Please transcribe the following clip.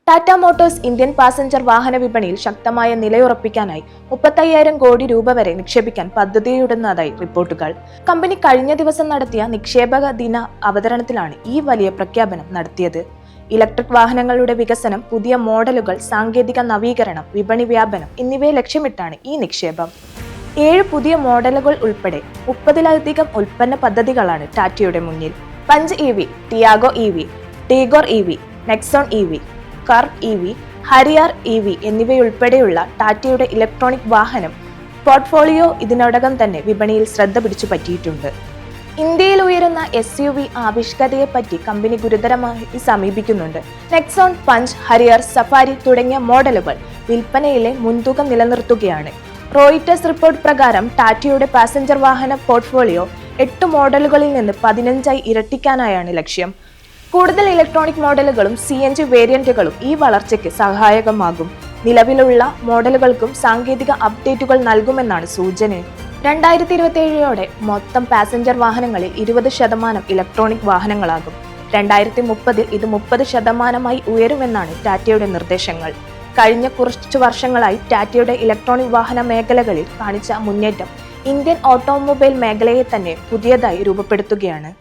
Tata Motors Indian passenger വാഹന വിപണിയിൽ ശക്തമായ നിലയുറപ്പിക്കാനായി 35,000 കോടി രൂപ വരെ നിക്ഷേപിക്കാൻ പദ്ധതിയിടുന്നതായി റിപ്പോർട്ടുകൾ. കമ്പനി കഴിഞ്ഞ ദിവസം നടത്തിയ നിക്ഷേപക ദിന അവതരണത്തിലാണ് ഈ വലിയ പ്രഖ്യാപനം നടത്തിയത്. ഇലക്ട്രിക് വാഹനങ്ങളുടെ വികസനം, പുതിയ മോഡലുകൾ, സാങ്കേതിക നവീകരണം, വിപണി വ്യാപനം എന്നിവയെ ലക്ഷ്യമിട്ടാണ് ഈ നിക്ഷേപം. 7 പുതിയ മോഡലുകൾ ഉൾപ്പെടെ 30-ലധികം ഉൽപ്പന്ന പദ്ധതികളാണ് ടാറ്റയുടെ മുന്നിൽ. Punch EV, Tiago EV, ടീഗോർ EV, Nexon EV, curve EV, Hariyar EV എന്നിവയുൾപ്പെടെയുള്ള ടാറ്റയുടെ ഇലക്ട്രോണിക് വാഹനം പോർട്ട്ഫോളിയോ ഇതിനോടകം തന്നെ വിപണിയിൽ ശ്രദ്ധ പിടിച്ചു പറ്റിയിട്ടുണ്ട്. ഇന്ത്യയിൽ ഉയരുന്ന SUV ആവിഷ്കാരത്തെപ്പറ്റി കമ്പനി ഗുരുതരമായി സമീപിക്കുന്നുണ്ട്. നെക്സോൺ, പഞ്ച്, ഹരിയർ, സഫാരി തുടങ്ങിയ മോഡലുകൾ വിൽപ്പനയിലെ മുൻതൂക്കം നിലനിർത്തുകയാണ്. റോയിറ്റേഴ്സ് റിപ്പോർട്ട് പ്രകാരം ടാറ്റയുടെ പാസഞ്ചർ വാഹന പോർട്ട്ഫോളിയോ 8 മോഡലുകളിൽ നിന്ന് 15ആയി ഇരട്ടിക്കാനായാണ് ലക്ഷ്യം. കൂടുതൽ ഇലക്ട്രോണിക് മോഡലുകളും CNG വേരിയന്റുകളും ഈ വളർച്ചയ്ക്ക് സഹായകമാകും. നിലവിലുള്ള മോഡലുകൾക്കും സാങ്കേതിക അപ്ഡേറ്റുകൾ നൽകുമെന്നാണ് സൂചന. 2027 മൊത്തം പാസഞ്ചർ വാഹനങ്ങളിൽ 20% ഇലക്ട്രോണിക് വാഹനങ്ങളാകും. 2030 ഇത് 30% ഉയരുമെന്നാണ് ടാറ്റയുടെ നിർദ്ദേശങ്ങൾ. കഴിഞ്ഞ കുറച്ചു വർഷങ്ങളായി ടാറ്റയുടെ ഇലക്ട്രോണിക് വാഹന മേഖലകളിൽ കാണിച്ച മുന്നേറ്റം ഇന്ത്യൻ ഓട്ടോമൊബൈൽ മേഖലയെ തന്നെ പുതിയതായി രൂപപ്പെടുത്തുകയാണ്.